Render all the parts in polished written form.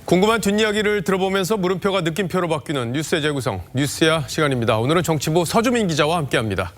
궁금한 뒷이야기를 들어보면서 물음표가 느낌표로 바뀌는 뉴스의 재구성, 뉴스야 시간입니다. 오늘은 정치부 서주민 기자와 함께합니다.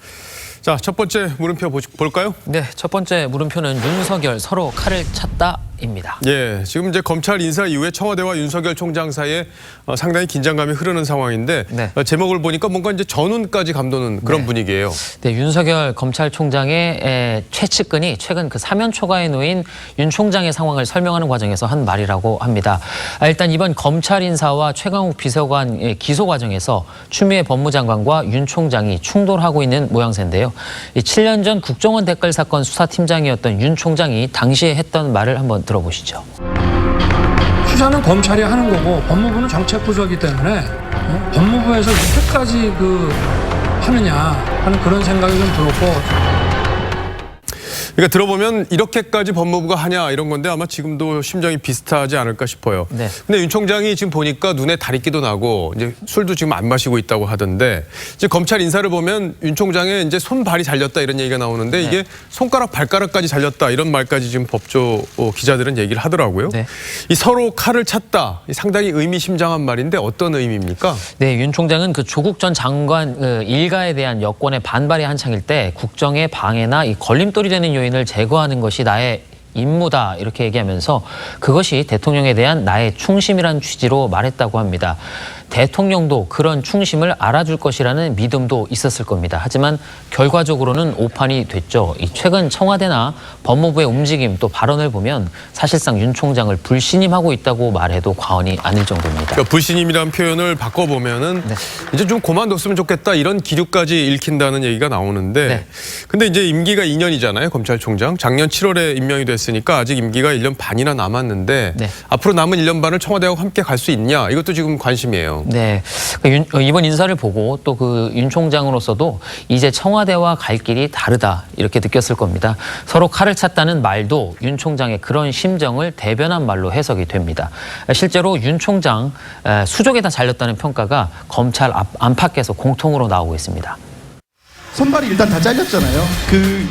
자, 첫 번째 물음표 볼까요? 네, 첫 번째 물음표는 윤석열 서로 칼을 찼다입니다. 예, 지금 이제 검찰 인사 이후에 청와대와 윤석열 총장 사이에 상당히 긴장감이 흐르는 상황인데 네. 제목을 보니까 뭔가 이제 전운까지 감도는 그런 분위기예요. 네, 윤석열 검찰총장의 최측근이 최근 그 사면 초과에 놓인 윤 총장의 상황을 설명하는 과정에서 한 말이라고 합니다. 일단 이번 검찰 인사와 최강욱 비서관의 기소 과정에서 추미애 법무장관과 윤 총장이 충돌하고 있는 모양새인데요. 7년 전 국정원 댓글 사건 수사팀장이었던 윤 총장이 당시에 했던 말을 한번 들어보시죠. 수사는 검찰이 하는 거고 법무부는 정책부서이기 때문에 법무부에서 이렇게까지 하느냐 하는 그런 생각이 좀 들었고. 그러니까 들어보면 이렇게까지 법무부가 하냐 이런 건데 아마 지금도 심정이 비슷하지 않을까 싶어요. 네. 근데 윤 총장이 지금 보니까 눈에 다리끼도 나고 이제 술도 지금 안 마시고 있다고 하던데 이제 검찰 인사를 보면 윤 총장의 이제 손발이 잘렸다 이런 얘기가 나오는데 이게 손가락 발가락까지 잘렸다 이런 말까지 지금 법조 기자들은 얘기를 하더라고요. 네. 이 서로 칼을 찼다 상당히 의미심장한 말인데 어떤 의미입니까? 네, 윤 총장은 그 조국 전 장관 일가에 대한 여권의 반발이 한창일 때 국정의 방해나 이 걸림돌이 되는 요인을 제거하는 것이 나의 임무다 이렇게 얘기하면서 그것이 대통령에 대한 나의 충심이라는 취지로 말했다고 합니다. 대통령도 그런 충심을 알아줄 것이라는 믿음도 있었을 겁니다. 하지만 결과적으로는 오판이 됐죠. 최근 청와대나 법무부의 움직임 또 발언을 보면 사실상 윤 총장을 불신임하고 있다고 말해도 과언이 아닐 정도입니다. 그러니까 불신임이라는 표현을 바꿔보면은 이제 좀 그만뒀으면 좋겠다 이런 기류까지 읽힌다는 얘기가 나오는데 근데 이제 임기가 2년이잖아요. 검찰총장. 작년 7월에 임명이 됐으니까 아직 임기가 1년 반이나 남았는데 앞으로 남은 1년 반을 청와대와 함께 갈 수 있냐 이것도 지금 관심이에요. 네, 이번 인사를 보고 또 그 윤 총장으로서도 이제 청와대와 갈 길이 다르다 이렇게 느꼈을 겁니다. 서로 칼을 찼다는 말도 윤 총장의 그런 심정을 대변한 말로 해석이 됩니다. 실제로 윤 총장 수족에 다 잘렸다는 평가가 검찰 안팎에서 공통으로 나오고 있습니다. 손발이 일단 다 잘렸잖아요.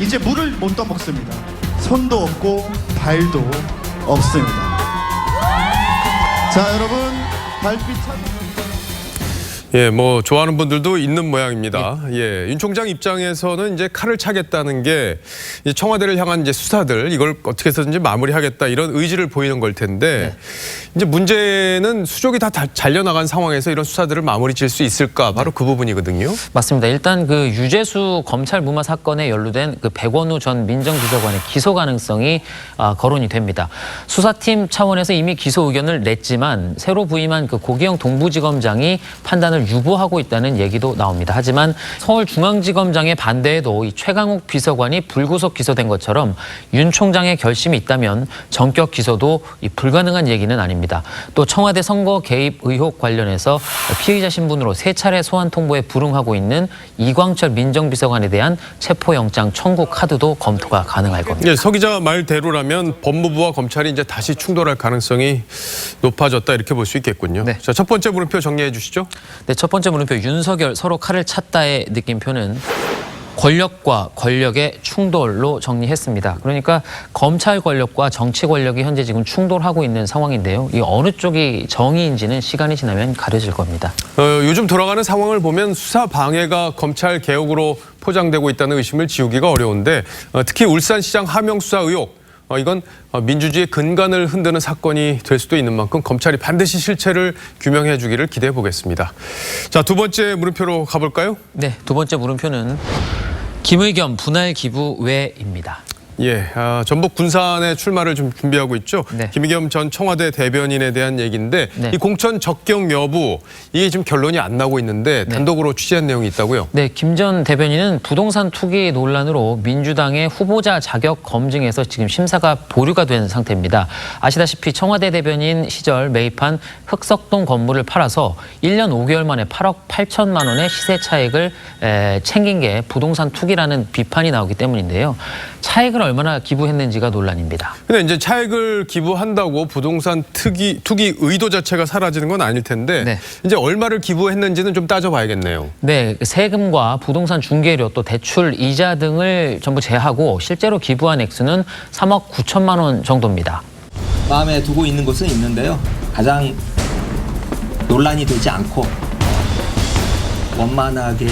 이제 물을 못 떠먹습니다. 손도 없고 발도 없습니다. 자, 여러분 달빛 예, 뭐 좋아하는 분들도 있는 모양입니다. 예, 윤 총장 입장에서는 이제 칼을 차겠다는 게 청와대를 향한 이제 수사들 이걸 어떻게 해서든지 마무리하겠다 이런 의지를 보이는 걸 텐데 이제 문제는 수족이 다 잘려나간 상황에서 이런 수사들을 마무리 지을 수 있을까 바로 그 부분이거든요. 맞습니다. 일단 그 유재수 검찰 무마 사건에 연루된 그 백원우 전 민정비서관의 기소 가능성이 거론이 됩니다. 수사팀 차원에서 이미 기소 의견을 냈지만 새로 부임한 그 고기영 동부지검장이 판단을 유보하고 있다는 얘기도 나옵니다. 하지만 서울중앙지검장의 반대에도 이 최강욱 비서관이 불구속 기소된 것처럼 윤 총장의 결심이 있다면 전격 기소도 불가능한 얘기는 아닙니다. 또 청와대 선거 개입 의혹 관련해서 피의자 신분으로 3차례 소환 통보에 불응하고 있는 이광철 민정비서관에 대한 체포영장 청구 카드도 검토가 가능할 겁니다. 예, 서 기자 말대로라면 법무부와 검찰이 이제 다시 충돌할 가능성이 높아졌다 이렇게 볼 수 있겠군요. 네. 자, 첫 번째 물음표 정리해 주시죠. 네, 첫 번째 물음표 윤석열 서로 칼을 찼다의 느낌표는 권력과 권력의 충돌로 정리했습니다. 그러니까 검찰 권력과 정치 권력이 현재 지금 충돌하고 있는 상황인데요. 이 어느 쪽이 정의인지는 시간이 지나면 가려질 겁니다. 요즘 돌아가는 상황을 보면 수사 방해가 검찰 개혁으로 포장되고 있다는 의심을 지우기가 어려운데 특히 울산시장 하명 수사 의혹 이건 민주주의의 근간을 흔드는 사건이 될 수도 있는 만큼 검찰이 반드시 실체를 규명해 주기를 기대해 보겠습니다. 자, 두 번째 물음표로 가볼까요? 네, 두 번째 물음표는 김의겸 분할 기부 외입니다. 예, 전북 군산에 출마를 좀 준비하고 있죠. 김의겸 전 청와대 대변인에 대한 얘기인데 이 공천 적격 여부 이게 지금 결론이 안 나고 있는데 단독으로 취재한 내용이 있다고요? 네, 김 전 대변인은 부동산 투기 논란으로 민주당의 후보자 자격 검증에서 지금 심사가 보류가 된 상태입니다. 아시다시피 청와대 대변인 시절 매입한 흑석동 건물을 팔아서 1년 5개월 만에 8억 8천만 원의 시세 차익을 챙긴 게 부동산 투기라는 비판이 나오기 때문인데요. 차익을 얼마나 기부했는지가 논란입니다. 근데 이제 차익을 기부한다고 부동산 투기 의도 자체가 사라지는 건 아닐 텐데 이제 얼마를 기부했는지는 좀 따져봐야겠네요. 네, 세금과 부동산 중개료 또 대출 이자 등을 전부 제하고 실제로 기부한 액수는 3억 9천만 원 정도입니다. 마음에 두고 있는 곳은 있는데요. 가장 논란이 되지 않고 원만하게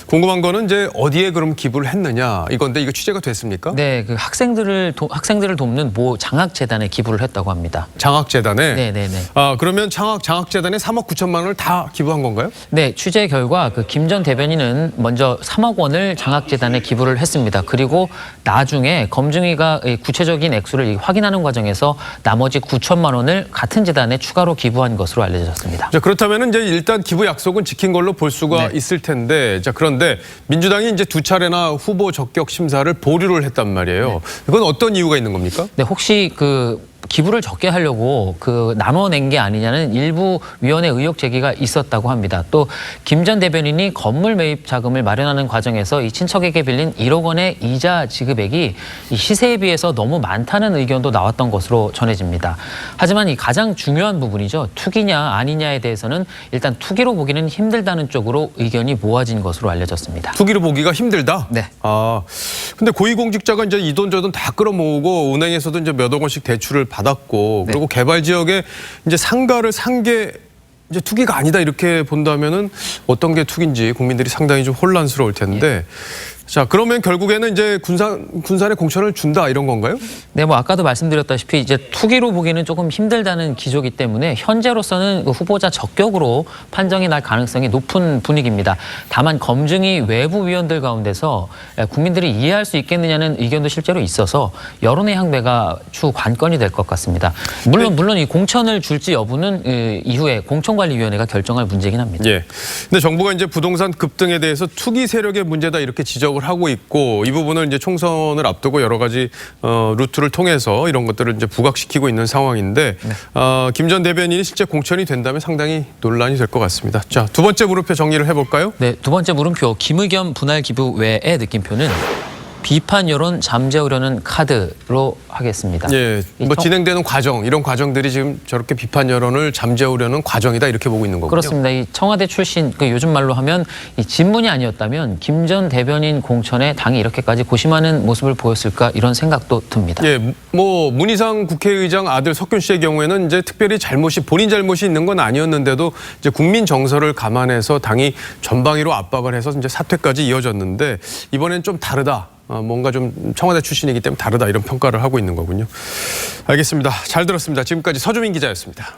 궁금한 거는 이제 어디에 그럼 기부를 했느냐 이건데 이거 취재가 됐습니까? 네, 그 학생들을 돕는 모 장학재단에 기부를 했다고 합니다. 장학재단에? 네네네. 아, 그러면 장학재단에 3억 9천만 원을 다 기부한 건가요? 네, 취재 결과 그 김 전 대변인은 먼저 3억 원을 장학재단에 기부를 했습니다. 그리고 나중에 검증위가 구체적인 액수를 확인하는 과정에서 나머지 9천만 원을 같은 재단에 추가로 기부한 것으로 알려졌습니다. 자, 그렇다면 이제 일단 기부 약속은 지킨 걸로 볼 수가 네. 있을 텐데, 자, 그런데 민주당이 이제 2차례나 후보 적격 심사를 보류를 했단 말이에요. 이건 어떤 이유가 있는 겁니까? 네, 혹시 그 기부를 적게 하려고 그 나눠낸 게 아니냐는 일부 위원회 의혹 제기가 있었다고 합니다. 또 김 전 대변인이 건물 매입 자금을 마련하는 과정에서 이 친척에게 빌린 1억 원의 이자 지급액이 이 시세에 비해서 너무 많다는 의견도 나왔던 것으로 전해집니다. 하지만 이 가장 중요한 부분이죠. 투기냐 아니냐에 대해서는 일단 투기로 보기는 힘들다는 쪽으로 의견이 모아진 것으로 알려졌습니다. 투기로 보기가 힘들다? 네. 아, 근데 고위공직자가 이제 이 돈 저 돈 다 끌어모으고 은행에서도 이제 몇억 원씩 대출을 받았고 네. 그리고 개발 지역에 이제 상가를 산 게 이제 투기가 아니다 이렇게 본다면은 어떤 게 투기인지 국민들이 상당히 좀 혼란스러울 텐데. 자, 그러면 결국에는 이제 군산에 공천을 준다 이런 건가요? 네, 뭐 아까도 말씀드렸다시피 이제 투기로 보기는 조금 힘들다는 기조이기 때문에 현재로서는 그 후보자 적격으로 판정이 날 가능성이 높은 분위기입니다. 다만 검증이 외부 위원들 가운데서 국민들이 이해할 수 있겠느냐는 의견도 실제로 있어서 여론의 향배가 추후 관건이 될 것 같습니다. 물론 이 공천을 줄지 여부는 이후에 공천관리위원회가 결정할 문제긴 합니다. 예. 근데 정부가 이제 부동산 급등에 대해서 투기 세력의 문제다 이렇게 지적을 하고 있고 이 부분을 이제 총선을 앞두고 여러 가지 루트를 통해서 이런 것들을 이제 부각시키고 있는 상황인데 김 전 대변인이 실제 공천이 된다면 상당히 논란이 될 것 같습니다. 자, 두 번째 물음표 정리를 해볼까요? 네, 두 번째 물음표 김의겸 분할 기부 외의 느낌표는 비판 여론 잠재우려는 카드로 하겠습니다. 예, 뭐 진행되는 과정 이런 과정들이 지금 저렇게 비판 여론을 잠재우려는 과정이다 이렇게 보고 있는 거군요. 그렇습니다. 이 청와대 출신 그 요즘 말로 하면 이 진문이 아니었다면 김 전 대변인 공천에 당이 이렇게까지 고심하는 모습을 보였을까 이런 생각도 듭니다. 예, 뭐 문희상 국회의장 아들 석균 씨의 경우에는 이제 특별히 본인 잘못이 있는 건 아니었는데도 이제 국민 정서를 감안해서 당이 전방위로 압박을 해서 이제 사퇴까지 이어졌는데 이번엔 좀 다르다. 뭔가 좀 청와대 출신이기 때문에 다르다 이런 평가를 하고 있는 거군요. 알겠습니다. 잘 들었습니다. 지금까지 서주민 기자였습니다.